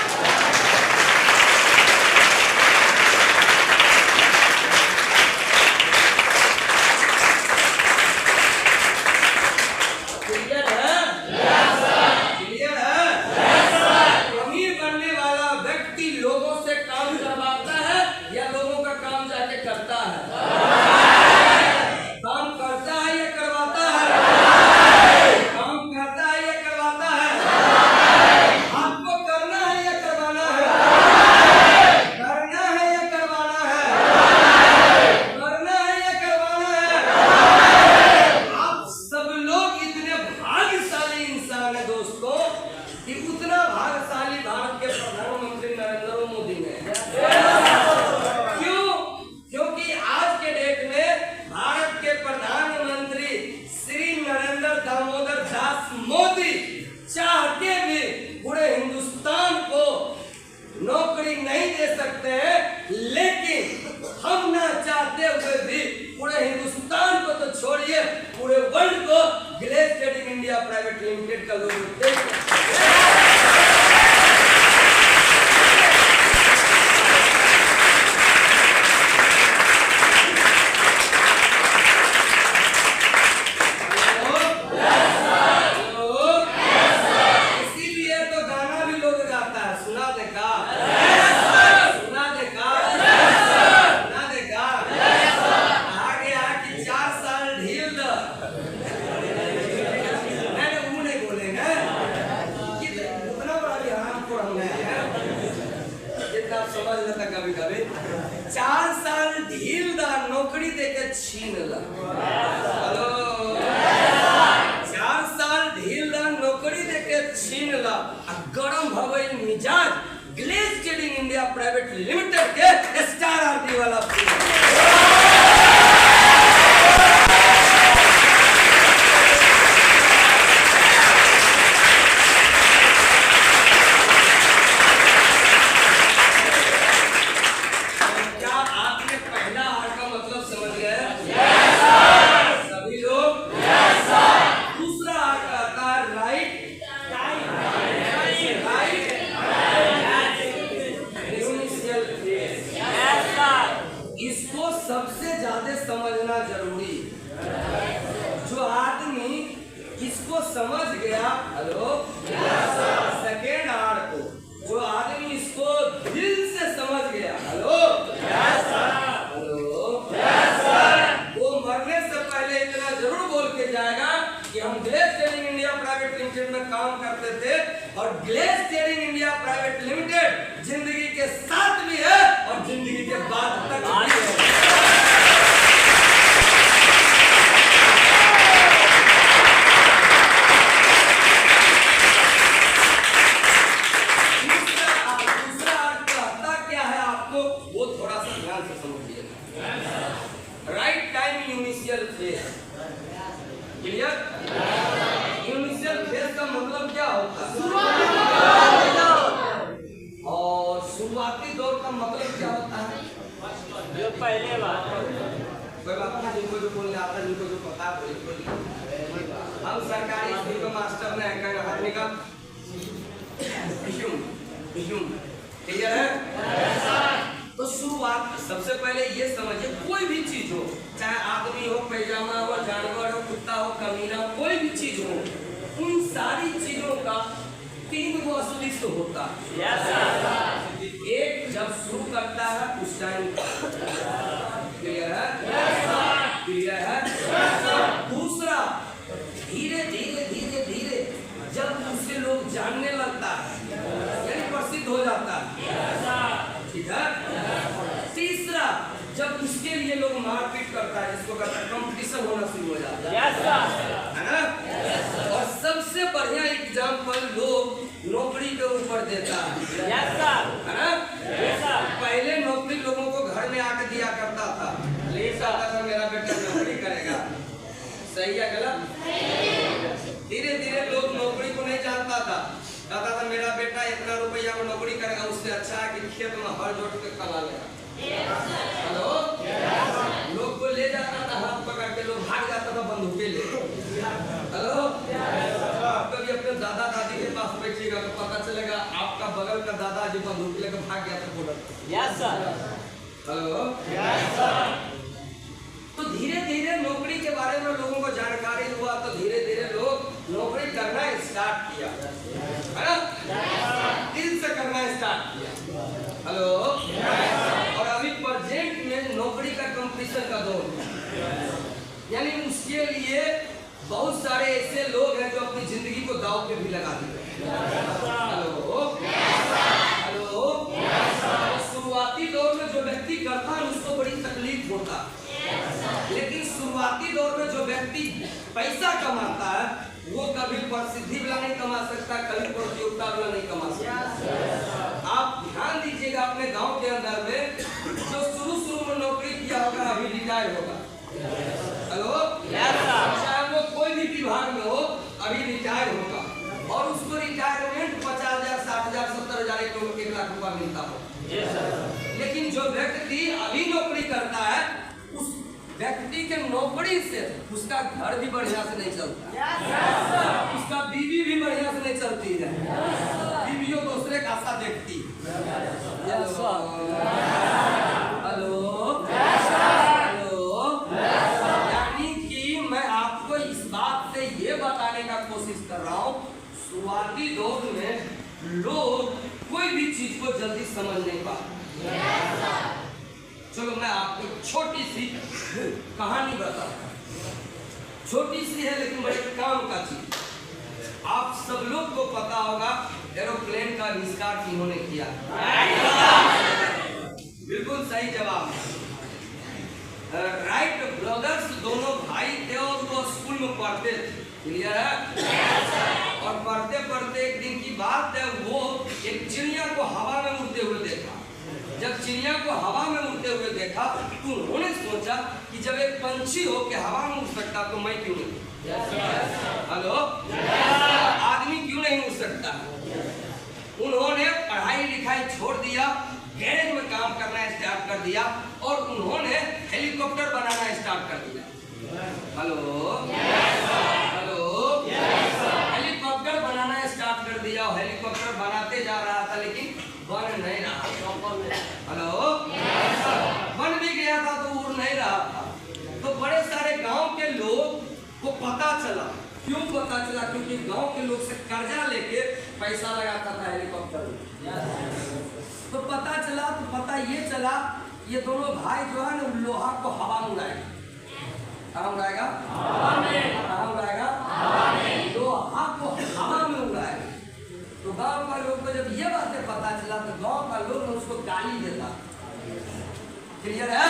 पूरे वर्ल्ड को glace trading India private limited का लोगो समझ गया, हेलो, सेकेंड आर को जो आदमी इसको दिल से समझ गया, हेलो, हेलो, वो मरने से पहले इतना जरूर बोल के जाएगा कि हम glace trading India private limited में काम करते थे और glace trading India private limited जिंदगी के साथ भी है और जिंदगी के बाद तक भी है। दूसरा अर्थ कहता क्या है आपको, वो थोड़ा सा ध्यान से समझिएगा। Right time initial phase, clear? Initial phase का मतलब क्या होता है? और शुरुआती दौर का मतलब क्या होता है? जो पहले बार कोई बात नहीं, जिनको जो बोलने आता है, जिनको जो पता है बोलिए। हम सरकारी स्कूल के मास्टर ने आदमी का क्लियर है? तो शुरुआत सबसे पहले ये समझिए, कोई भी चीज हो, चाहे आदमी हो, पैजामा हो, जानवर हो, कुत्ता हो, कमीना, कोई भी चीज हो, उन सारी चीजों का 3 गो अस्तित्व होता है। एक जब शुरू करता है उस टाइम, क्लियर है? क्लियर है? दूसरा, धीरे धीरे धीरे धीरे जब उसे लोग जानने लगता है, यानी प्रसिद्ध हो जाता है, ठीक है? तीसरा, जब उसके लिए लोग मारपीट करता है, जिसको कहते हैं कंपटीशन होना शुरू हो जाता है, है ना? और सबसे बढ़िया एग्जाम्पल लोग नौकरी के ऊपर देता है ना? पहले नौकरी लोगों को घर में आके दिया करता था, मेरा बेटा नौकरी करेगा, सही है गलत? धीरे धीरे लोग नौकरी को नहीं जानता था, कहता था मेरा बेटा इतना रुपया में नौकरी करेगा, उससे अच्छा है कि खेत में हर जोड़ के कमा लेगा। हेलो, लोग को ले जाता था हाथ पकड़ के, लोग भाग जाता था बंदूकें ले। हेलो, कभी अपने दादा दादी के पास बैठिएगा तो पता चलेगा आपका बगल का दादाजी बंदूक लेकर भाग गया था बॉर्डर। हेलो, तो धीरे धीरे नौकरी के बारे में लोगों को जानकारी हुआ, तो धीरे धीरे लोग नौकरी करना स्टार्ट किया, है ना? दिल से करना स्टार्ट किया। हेलो, और अभी प्रेजेंट में नौकरी का कंपटीशन का दौर, यानी उसके लिए बहुत सारे ऐसे लोग हैं जो अपनी जिंदगी को दांव पे भी लगा देते हैं। हेलो, हेलो, शुरुआती दौर में जो व्यक्ति करता है उसको बड़ी तकलीफ होता है, लेकिन शुरुआती दौर में जो व्यक्ति पैसा कमाता है वो कभी प्रसिद्धि वाला नहीं कमा सकता, कभी प्रतियोगिता वाला नहीं कमा सकता। आप ध्यान दीजिएगा, अपने गांव के अंदर में जो शुरू में नौकरी किया होगा अभी रिटायर होगा। हेलो, चाहे वो कोई भी विभाग में हो, अभी रिटायर होगा और उसको रिटायरमेंट 50,000, 60,000, 70,000, 1 लाख रुपया मिलता हो। लेकिन जो व्यक्ति अभी नौकरी करता है, उस व्यक्ति के नौकरी से उसका घर भी बढ़िया से नहीं चलता, उसका बीवी भी बढ़िया से नहीं चलती है, बीवियों दूसरे का आशा देखती। हेलो, हेलो, यानी कि मैं आपको इस बात से ये बताने का कोशिश कर रहा हूँ, शुरुआती दौर में लोग कोई भी चीज को जल्दी समझ नहीं पाते। चलो मैं आपको छोटी सी कहानी बताता हूँ, छोटी सी है लेकिन बड़े काम का चीज। आप सब लोग को पता होगा एरोप्लेन का आविष्कार किन्होंने किया? बिल्कुल सही जवाब। राइट ब्रदर्स दोनों भाई थे और वो स्कूल में पढ़ते थे, क्लियर है? और पढ़ते पढ़ते एक दिन की बात है, वो एक चिड़िया को हवा में उड़ते हुए देखा। जब चिड़िया को हवा में उड़ते हुए देखा तो उन्होंने सोचा कि जब एक पंछी हो के हवा में उड़ सकता तो मैं क्यों नहीं? हेलो, आदमी क्यों नहीं उड़ सकता? उन्होंने पढ़ाई लिखाई छोड़ दिया, गैरेज में काम करना स्टार्ट कर दिया और उन्होंने हेलीकॉप्टर बनाना स्टार्ट कर दिया। हेलो, हेलो, हेलीकॉप्टर बनाना स्टार्ट कर दिया और हेलीकॉप्टर बनाते जा रहा था लेकिन बन नहीं रहा। हेलो, बन भी गया था तो उड़ नहीं रहा था। तो बड़े सारे गांव के लोग को पता चला क्यों पता चला? क्योंकि गांव के लोग से कर्जा लेके पैसा लगाता था हेलीकॉप्टर में। तो पता चला, तो पता ये चला ये दोनों भाई जो है ना लोहा को हवा में उड़ाएगा। कहाँ उड़ाएगा? कहाँ उड़ाएगा? लोहा को हवा में उड़ाएगा। तो गांव का लोग को जब ये बातें पता चला तो गांव का लोग उसको गाली देता। क्लियर है?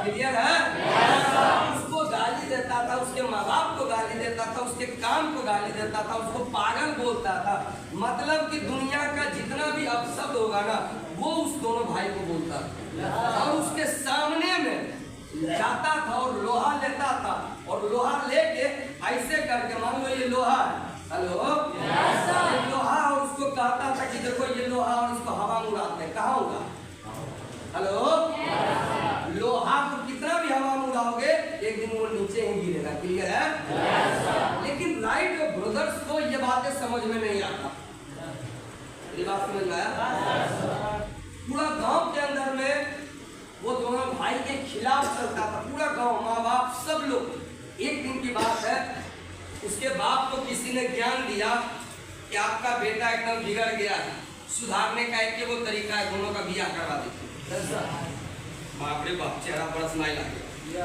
क्लियर है? उसको गाली देता था, उसके माँ बाप को गाली देता था, उसके काम को गाली देता था, उसको पागल बोलता था। मतलब कि दुनिया का जितना भी अपशब्द होगा ना वो उस दोनों भाई को बोलता था। और उसके सामने में जाता था और लोहा लेता था और लोहा लेके ऐसे करके, मान लो ये लोहा है, हेलो ये लोहा, और उसको कहता था कि देखो ये लोहा, और इसको हवा में उड़ाते हैं। कहाँ उड़ा? हेलो लोहा को कितना भी हवा में उड़ाओगे एक दिन वो नीचे ही गिरेगा। क्लियर है? लेकिन राइट ब्रदर्स को ये बातें समझ में नहीं आता। ये बात समझ में आया? पूरा गांव के अंदर में वो दोनों भाई के खिलाफ चलता था, पूरा गांव, माँ बाप सब लोग। एक दिन की बात है, उसके बाप को किसी ने ज्ञान दिया कि आपका बेटा एकदम बिगड़ गया है, सुधारने का एक वो तरीका है, दोनों का बियाह करवा दीजिए। बाप रे बाप, चेहरा बड़ा स्माइल आ गया।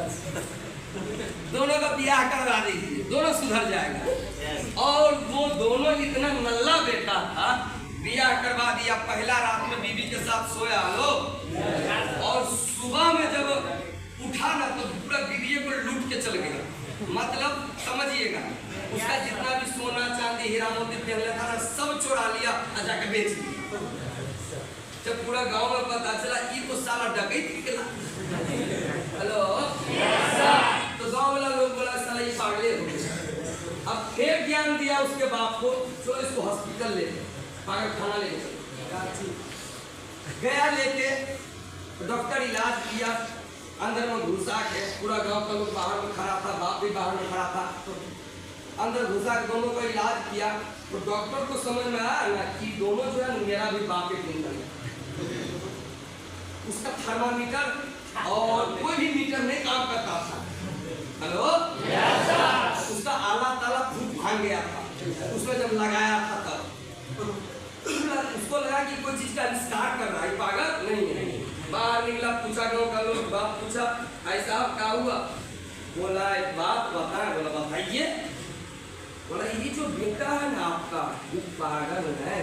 दोनों का बियाह करवा दीजिए, दोनों सुधर जाएगा। और वो दोनों इतना नल्ला बेटा था, बियाह करवा दिया। पहला रात में बीवी के साथ सोया लो, और सुबह में जब उठा ना तो पूरा बीवी को लूट के चल गया। मतलब समझिएगा, उसका जितना भी सोना चांदी हीरा मोती पहले था ना सब चुरा लिया और जाके बेच दिया। जब पूरा गांव में पता चला ये तो साला डकैत निकला। हेलो तो गांव वाला लोग बोला साला ये पागले हो गया। अब फिर ज्ञान दिया उसके बाप को, चलो इसको हॉस्पिटल ले, पागल खाना लेके चलो। गया लेके, डॉक्टर इलाज किया, अंदर में घुसा के, पूरा गांव का लोग बाहर में खड़ा था, बाप भी बाहर में खड़ा था। अंदर घुसा के दोनों का इलाज किया। तो डॉक्टर को समझ में आया ना कि दोनों जो है मेरा भी बाप एक दिन उसका थर्मामीटर और कोई भी मीटर नहीं काम करता था। हेलो उसका आला ताला फूट भांग गया था। उसमें जब लगाया था तब उसको लगा कि कोई चीज का आविष्कार कर रहा है, पागल नहीं है। बाहर निकला, पूछा गाँव का लोग, बाप पूछा भाई साहब क्या हुआ? बोला एक बात बताए। बोला बताइए। बोला ये जो बेटा है ना आपका वो पागल है,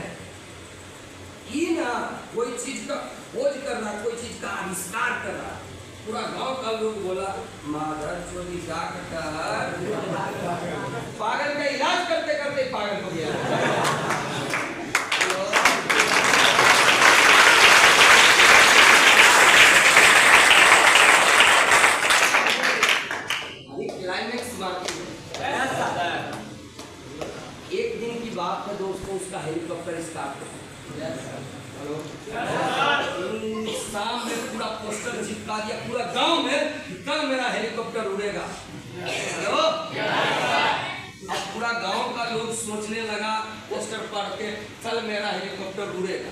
ये ना कोई चीज का खोज कर रहा, कोई चीज का आविष्कार कर रहा। पूरा गांव का लोग बोला माधर चोरी डॉक्टर, पागल का इलाज करते करते पागल हो गया। क्लाइमेक्स बाकी है। एक दिन की बात है दोस्तों, उसका हेलीकॉप्टर स्टार्ट हो। हेलो शाम में पूरा पोस्टर चिपका दिया पूरा गांव में, कल मेरा हेलीकॉप्टर उड़ेगा। हेलो अब पूरा गांव का लोग सोचने लगा, पोस्टर पढ़ के, कल मेरा हेलीकॉप्टर उड़ेगा,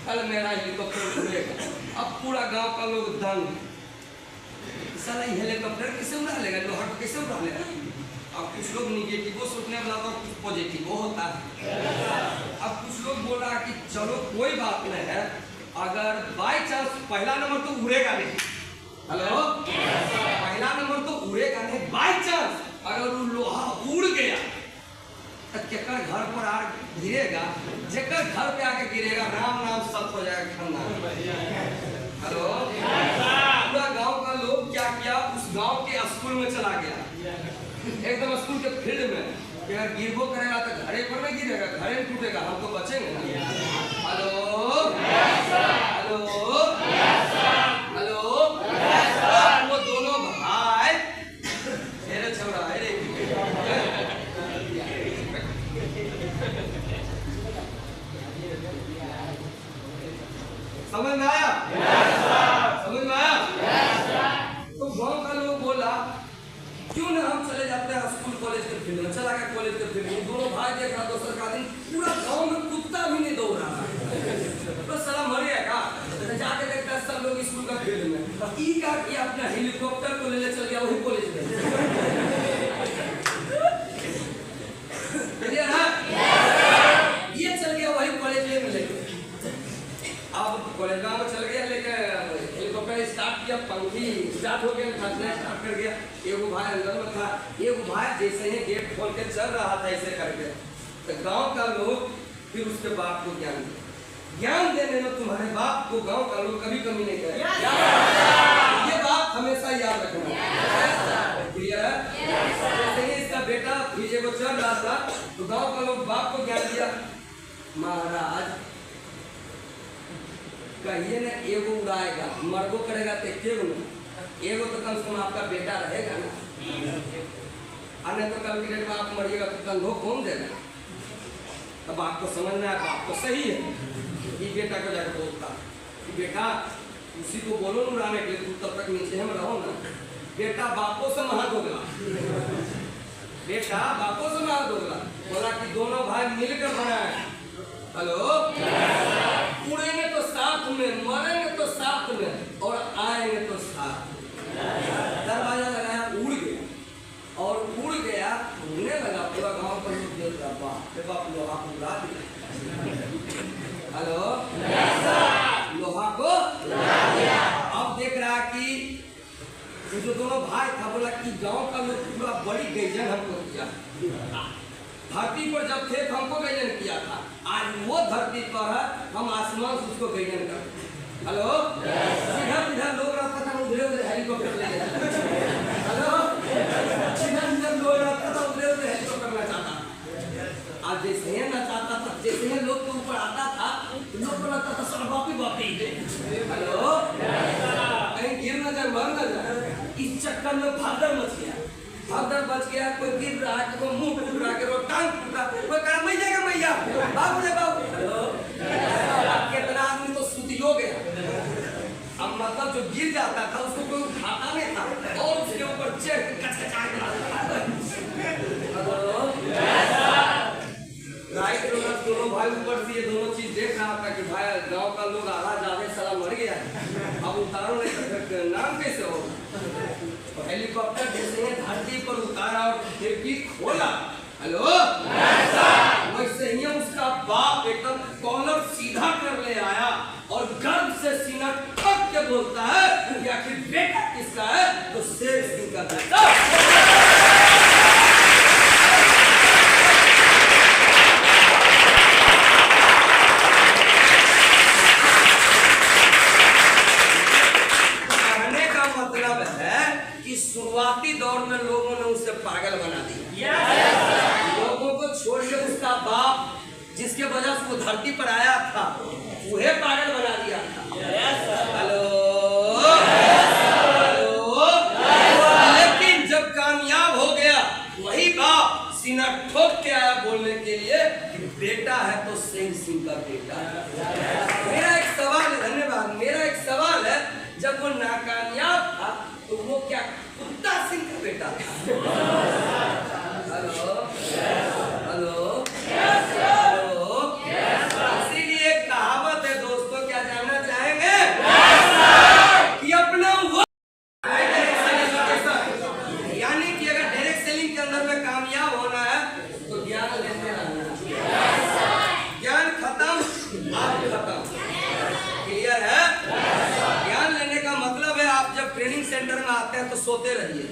कल मेरा हेलीकॉप्टर उड़ेगा। अब पूरा गांव का लोग दंग, साला हेलीकॉप्टर कैसे उड़ा लेगा, लोहा को कैसे उड़ा लेगा। अब कुछ लोग निगेटिव सोचने वाला था, कुछ पॉजिटिव होता है। अब कुछ लोग बोला कि चलो कोई बात नहीं है, अगर बाय चांस पहला नंबर तो उड़ेगा नहीं। हेलो पहला नंबर तो उड़ेगा नहीं, बाय चांस अगर वो लोहा उड़ गया तो केकर घर पर आ गिरेगा, जेकर घर पे आके गिरेगा राम नाम सब हो जाएगा ठंडा। हेलो पूरा गांव का लोग क्या किया, उस गांव के स्कूल में चला गया, एकदम स्कूल के फील्ड में। अगर गिरबो करेगा तो घरे पर नहीं गिरेगा, घरे में टूटेगा, हम तो बचेंगे ना। हेलो हेलो हेलो वो दोनों भाई तेरे छोड़ा है रे, समझ में आया? समझ में आया? तो गांव का लोग बोला क्यों ना हम चले जाते हैं स्कूल कॉलेज के फील्ड में। चला गया कॉलेज के फील्ड में, दोनों भाई देख रहा, दोसर का दिन पूरा गांव में कुत्ता भी नहीं दौड़ रहा, तो साला मरेगा। जाके देखता है सब लोग स्कूल का फील्ड में, ई का किया अपना हेलीकॉप्टर को ले चल गया वही कॉलेज में। चल रहा था ऐसे करके, तो गांव का लोग फिर उसके बाप को ज्ञान दिया। ज्ञान देने में तुम्हारे बाप को गांव का लोग कभी कमी नहीं करे। ये बात हमेशा याद रखना। क्लियर है? जैसे ही इसका बेटा विजय को चल रहा था तो गांव का लोग बाप को ज्ञान दिया, महाराज कहिए ना एगो उड़ाएगा मरबो करेगा तो एगो ना, एगो तो कम से कम आपका बेटा रहेगा ना, अन्य तो कल की डेट में आप मरिएगा तो कंधो कौन देगा। तब आपको समझना है बाप तो सही है, ये बेटा को जाकर बोलता कि बेटा उसी को बोलो ना उड़ाने के लिए, तू तब तक नीचे हम रहो ना। बेटा बापों से महा दोगला, बेटा बापों से महा दोगला, बोला कि दोनों भाई मिलकर बनाए। हेलो, उड़ेंगे तो साथ में, मरेंगे तो साथ में, और आएंगे तो साथ। दरवाजा लगाया, उड़ गया, और उड़ गया, उड़ने लगा, पूरा गांव पर लोग देख रहा, बाप लोहा को उड़ा दिया। हेलो, लोहा को अब देख रहा कि जो दोनों भाई था, बोला कि गांव का लोग पूरा बड़ी गैजन हमको किया, धरती पर जब थे तो हमको गैजन किया था, आज वो धरती पर है, हम आसमान से उसको गैजन कर। हेलो, सीधा लोग रहता था उधरे उधरे हेलीकॉप्टर ले जाता। हेलो, सीधा लोग रहता था उधरे उधरे हेलीकॉप्टर में चाहता। आज जैसे ही ना चाहता था, जैसे ही लोग के ऊपर आता था, लोग को लगता था सब बापी। हेलो, कहीं गिर न जाए, मर न जाए, इस चक्कर में भागदड़ मच गया, भागदड़ बच गया। कोई गिर रहा है, कोई मुंह टूट रहा है, कोई टांग टूट रहा, कोई कहा मैया का मैया बाबू रे बाबू। हेलो, कितना आदमी तो सुतियो गया। अब मतलब जो गिर जाता था उसको कोई उठाता नहीं था, और उसके ऊपर चढ़ के कचकचा के राइट दोनों भाई ऊपर से ये दोनों चीज देख रहा था कि भाई गांव का लोग आधा ज्यादा साला मर गया है, अब उतारो नहीं तो नाम कैसे होगा। तो हेलीकॉप्टर जैसे धरती पर उतारा और खिड़की खोला, हेलो, वैसे ही उसका बाप एकदम कॉलर सीधा कर ले आया और गर्व से सीना ठोक के बोलता है कि आखिर बेटा किसका है, तो शेर सिंह का बेटा। शुरुआती दौर में लोगों ने उसे पागल बना दिया। लोगों को छोड़ के उसका बाप जिसके वजह से वो धरती पर आया था, वह पागल बना दिया था। हेलो, लेकिन जब कामयाब हो गया, वही बाप सीना ठोक के आया बोलने के लिए कि बेटा है तो शेर सिंह का बेटा है। मेरा एक सवाल है, धन्यवाद, मेरा एक सवाल है, जब वो नाकामयाब था तो वो क्या कुत्ता सिंह का बेटा था? हेलो, हेलो, हेलो, इसीलिए कहावत है दोस्तों, क्या जानना चाहेंगे कि अपना वो यानी कि अगर डायरेक्ट सेलिंग के अंदर में कामयाब होना है तो ज्ञान लेते रहना। ज्ञान खत्म, आप खत्म। क्लियर है? ज्ञान लेने का मतलब है आप जब ट्रेनिंग सेंटर में आते हैं तो सोते रहिए।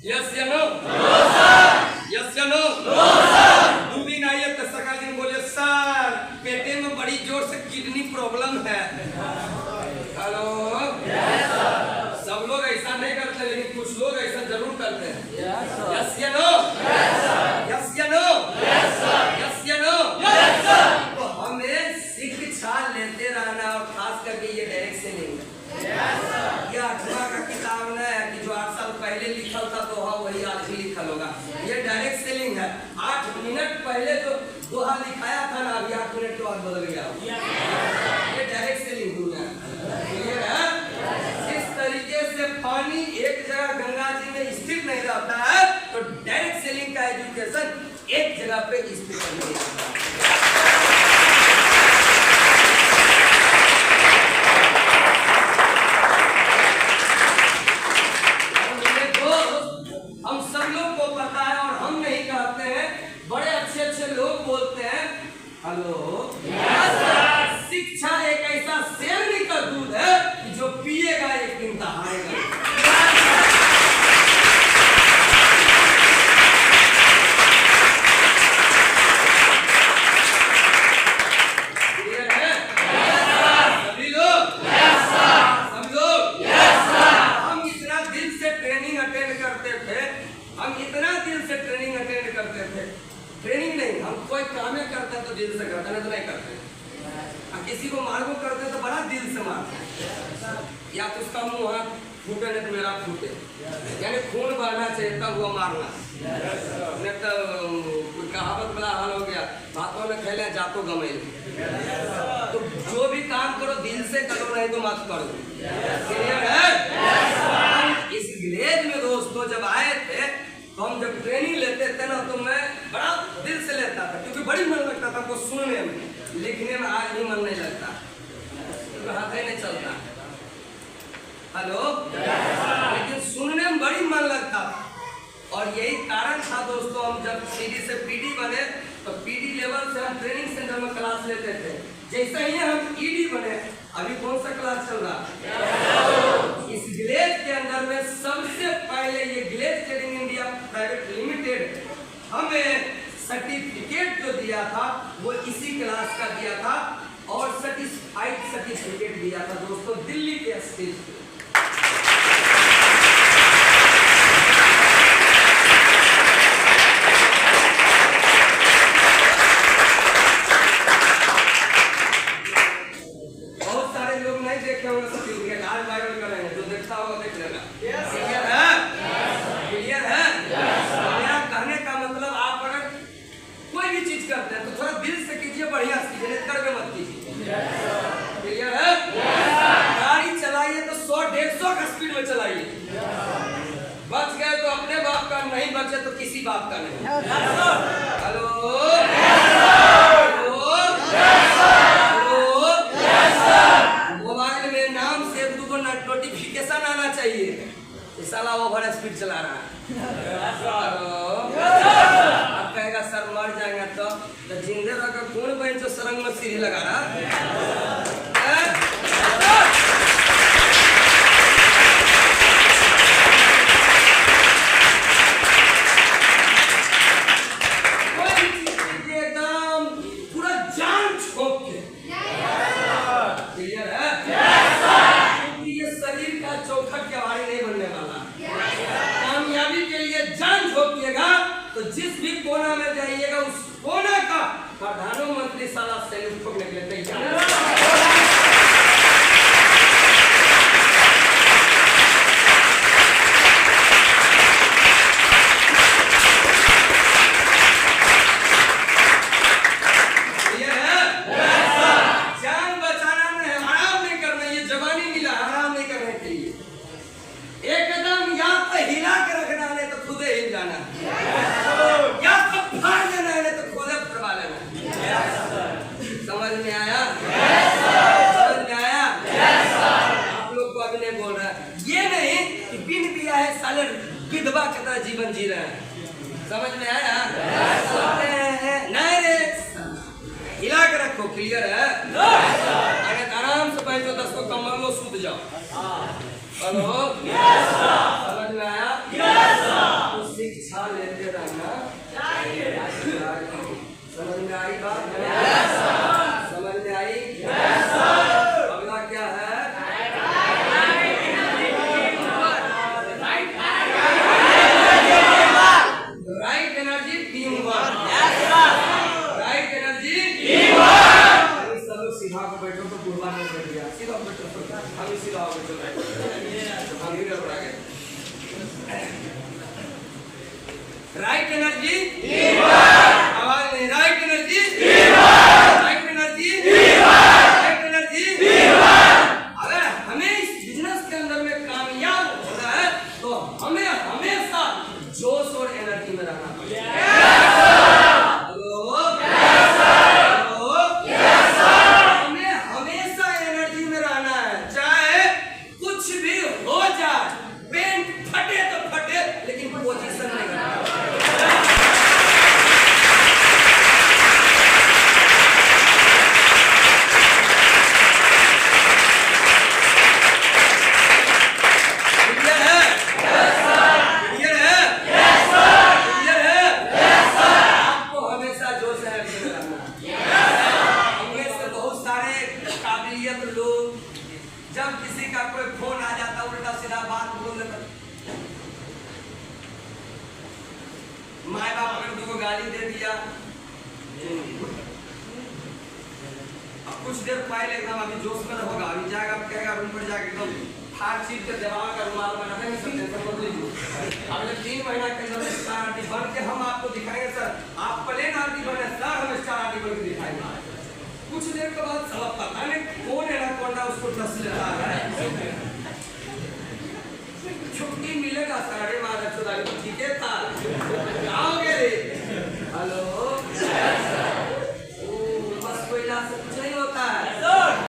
यस या नो? यस या नो? दो दिन आइए तो सका दिन बोले सर पेटे में बड़ी जोर से किडनी प्रॉब्लम है। हेलो, सब लोग ऐसा नहीं करते, लेकिन कुछ लोग ऐसा जरूर करते हैं। यस या नो? यस या नो? यस या नो? तो हमें शिक्षा लेते रहना, और खास करके ये डायरेक्ट सेलिंग है। ये 8वां का किताब न है कि जो 8 साल पहले लिखल था दोहा वही आज भी लिखल होगा। ये डायरेक्ट सेलिंग है। 8 मिनट पहले जो दोहा लिखाया था ना, अभी 8 मिनट के बाद बदल गया। ये डायरेक्ट सेलिंग दुनिया है। क्लियर है? इस तरीके से पानी एक जगह गंगा जी में स्थिर नहीं रहता है, तो डायरेक्ट सेलिंग का एजुकेशन एक जगह पे स्थिर नहीं रहता। हम सब लोग को पता है और हम नहीं कहते हैं, बड़े अच्छे अच्छे लोग बोलते हैं। हेलो, शिक्षा एक ऐसा शेरनी का दूध है कि जो पिएगा एक दिन दहाड़ेगा। दिल से करते हैं, तो नहीं करते हैं। किसी को मार को करते हैं तो बड़ा दिल से मारते हैं, या तो उसका मुंह हाथ फूटे नहीं तो मेरा फूटे, यानी खून बहना चाहिए तब वो मारना, नहीं तो कहावत बड़ा हाल हो गया, भातों में खेले जातो गमेल। तो जो भी काम करो दिल से करो, नहीं तो मत करो। क्लियर है? इस विलेज में दोस्तों जब आए थे तो हम जब ट्रेनिंग लेते थे ना तो मैं बड़ा दिल से लेता था, क्योंकि बड़ी मन लगता था वो सुनने में, लिखने में आज भी मन नहीं लगता, तो हाथ ही नहीं चलता। हेलो, लेकिन सुनने में बड़ी मन लगता था। और यही कारण था दोस्तों, हम जब सीडी से पीडी बने तो पीडी लेवल से हम ट्रेनिंग सेंटर में क्लास लेते थे। जैसे ही हम ईडी बने, अभी कौन सा क्लास चल रहा? इस विलेज के अंदर में सबसे पहले ये village trading India private limited हमें सर्टिफिकेट जो दिया था वो इसी क्लास का दिया था, और सर्टिफाइड सर्टिफिकेट दिया था दोस्तों दिल्ली के स्टेज पे। बचे तो किसी बाप का नहीं। हेलो, मोबाइल में नाम से दो नोटिफिकेशन आना चाहिए, साला ओवर स्पीड चला रहा है। अब कहेगा सर मर जाएगा तो जिंदे रहकर कौन बहन जो सरंग में सीढ़ी लगा रहा है? तो जिस भी कोना में जाइएगा उस कोना का प्रधानमंत्री साला सैल्यूट ठोकने के लिए तैयार। जान बचाना नहीं, आराम नहीं करना, ये जवानी मिला आराम नहीं करने के लिए। एकदम या तो हिला के रखना, नहीं तो खुदे हिल जाना, या तो फाड़ देना है तो खुद करवा लेना। समझ में आया? समझ में आया? आप लोग को अभी नहीं बोल रहा है, ये नहीं कि बिन बिया है साले विधवा की तरह जीवन जी रहे हैं। समझ में आया? नहीं रे, हिला के रखो। क्लियर है? अगर आराम से बैठो 10 को कम्बल लो, सूत जाओ। हेलो, समझ में आया? तो शिक्षा लेते रहना। समझ में आई बात? समझ में आई? अगला क्या है? Right energy team work. Right energy team work. सब लोग सीधा को बैठो तो पूर्वा नहीं बैठ गया, सीधा बैठो, हम सीधा हो बैठो, हम ही गड़बड़ा गए। Right energy team work. आवाज नहीं, right energy team work. Right energy team work. Right energy team work. अगर हमें इस बिजनेस के अंदर में कामयाब होना है तो हमें हमेशा जोश और एनर्जी में रहना पड़ेगा। जब किसी का कोई फोन आ जाता उल्टा सीधा बात बोल देता, माए बाप अगर तुमको गाली दे दिया कुछ देर पहले एकदम अभी जोश में होगा, अभी जाएगा, आप कहेगा रूम पर जाके एकदम हार चीज के दबाव का रुमाल बना देंगे, सब टेंशन मत लीजिए। अगले 3 महीना के अंदर स्टार आर्टिस्ट बन के हम आपको दिखाएंगे सर, आप प्लेन आर्टिस्ट बने सर, हम स्टार आर्टिस्ट बन के दिखाएंगे। कुछ देर के बाद सब पता नहीं कौन एनाकोंडा उसको डस लेता है। छुट्टी मिलेगा 12:30 तो ठीक है था।